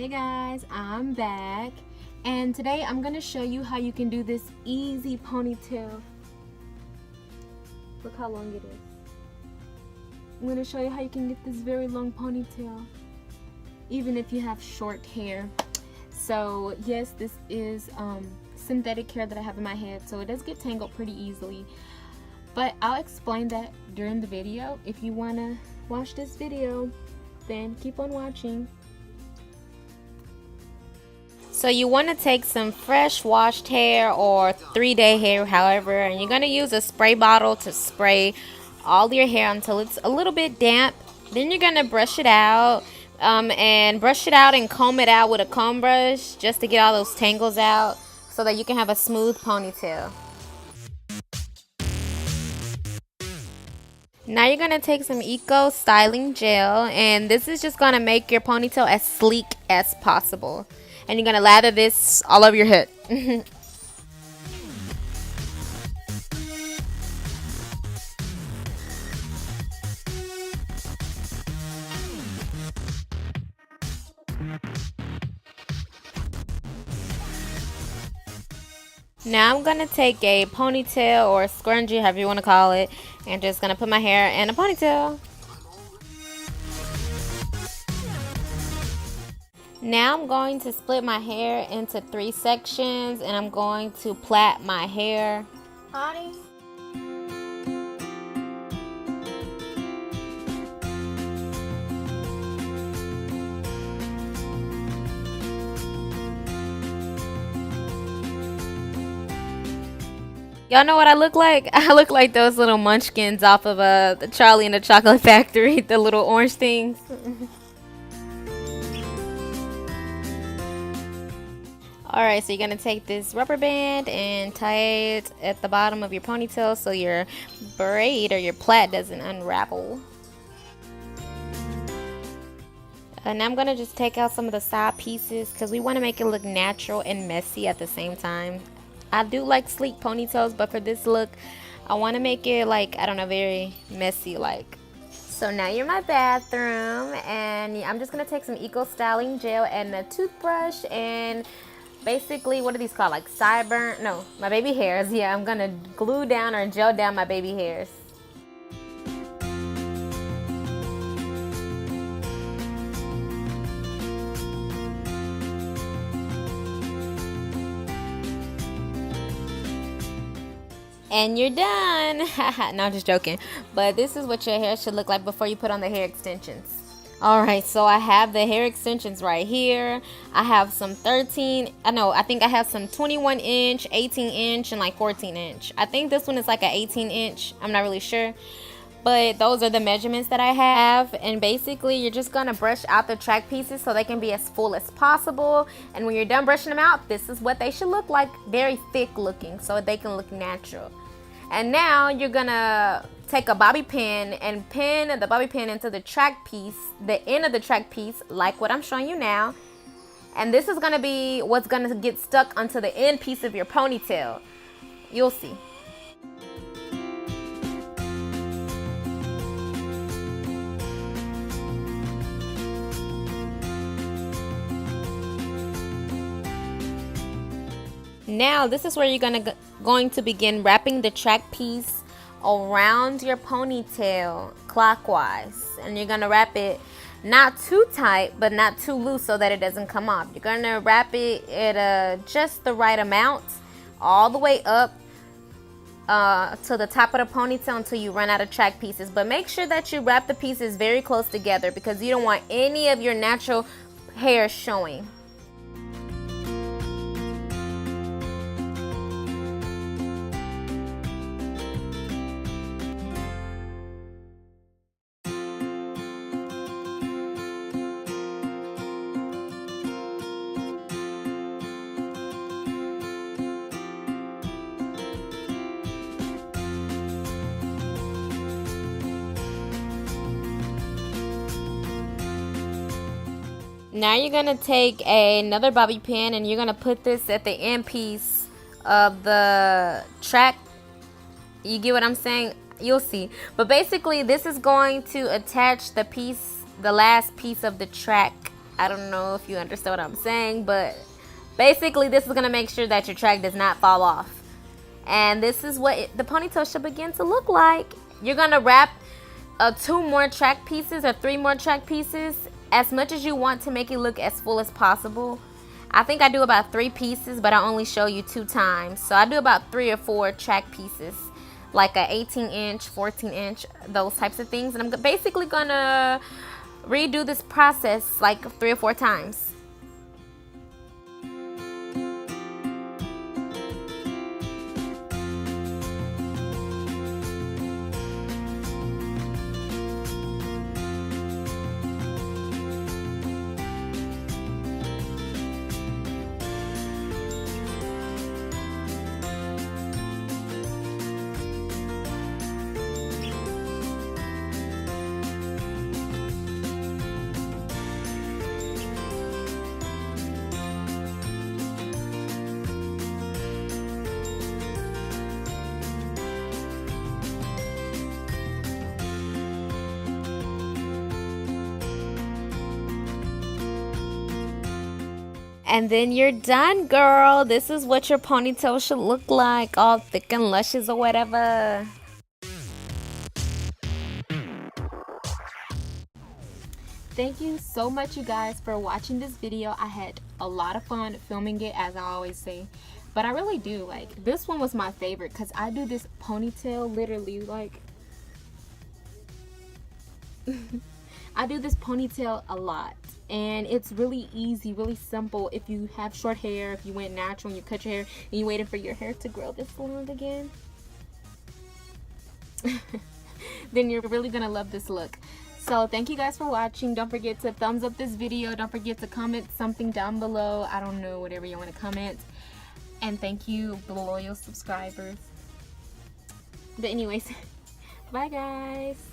Hey guys, I'm back, and today I'm going to show you how you can do this easy ponytail. Look how long it is. I'm going to show you how you can get this very long ponytail, even if you have short hair. So yes, this is synthetic hair that I have in my head, so it does get tangled pretty easily. But I'll explain that during the video. If you want to watch this video, then keep on watching. So you want to take some fresh washed hair or 3-day hair, however, and you're going to use a spray bottle to spray all your hair until it's a little bit damp. Then you're going to brush it out and comb it out with a comb brush just to get all those tangles out so that you can have a smooth ponytail. Now you're going to take some Eco Styling Gel, and this is just going to make your ponytail as sleek as possible. And you're going to lather this all over your head. Now I'm going to take a ponytail or a scrunchie, however you want to call it, and just going to put my hair in a ponytail. Now I'm going to split my hair into 3 sections, and I'm going to plait my hair. Honey? Y'all know what I look like? I look like those little munchkins off of the Charlie and the Chocolate Factory, the little orange things. Alright, so you're going to take this rubber band and tie it at the bottom of your ponytail so your braid or your plait doesn't unravel. And I'm going to just take out some of the side pieces because we want to make it look natural and messy at the same time. I do like sleek ponytails, but for this look, I want to make it like, I don't know, very messy like. So now you're in my bathroom, and I'm just going to take some Eco Styling Gel and a toothbrush and basically, what are these called? Like sideburn? No, my baby hairs. Yeah, I'm gonna glue down or gel down my baby hairs. And you're done. No, I'm just joking. But this is what your hair should look like before you put on the hair extensions. Alright, so I have the hair extensions right here. I have some I think I have some 21 inch, 18 inch, and like 14 inch. I think this one is like an 18 inch. I'm not really sure. But those are the measurements that I have. And basically, you're just going to brush out the track pieces so they can be as full as possible. And when you're done brushing them out, this is what they should look like. Very thick looking, so they can look natural. And now you're gonna take a bobby pin and pin the bobby pin into the track piece, the end of the track piece, like what I'm showing you now. And this is gonna be what's gonna get stuck onto the end piece of your ponytail. You'll see. Now this is where you're going to begin wrapping the track piece around your ponytail clockwise, and you're gonna wrap it not too tight but not too loose so that it doesn't come off. You're gonna wrap it at just the right amount all the way up to the top of the ponytail until you run out of track pieces. But make sure that you wrap the pieces very close together because you don't want any of your natural hair showing. Now you're going to take another bobby pin and you're going to put this at the end piece of the track. You get what I'm saying? You'll see. But basically this is going to attach the last piece of the track I don't know if you understand what I'm saying, but basically this is going to make sure that your track does not fall off. And this is what the ponytail should begin to look like. You're going to wrap 2 more track pieces or 3 more track pieces, as much as you want to make it look as full as possible. I think I do about 3 pieces, but I only show you 2 times. So I do about 3 or 4 track pieces, like a 18-inch, 14-inch, those types of things. And I'm basically gonna redo this process like 3 or 4 times. And then you're done, girl. This is what your ponytail should look like, all thick and luscious or whatever. Thank you so much, you guys, for watching this video. I had a lot of fun filming it, as I always say. But I really do, like, this one was my favorite because I do this ponytail literally, like, I do this ponytail a lot. And it's really easy, really simple. If you have short hair, if you went natural and you cut your hair and you waited for your hair to grow this long again, then you're really gonna love this look. So thank you guys for watching. Don't forget to thumbs up this video. Don't forget to comment something down below. I don't know, whatever you want to comment. And thank you, loyal subscribers. But anyways, bye guys.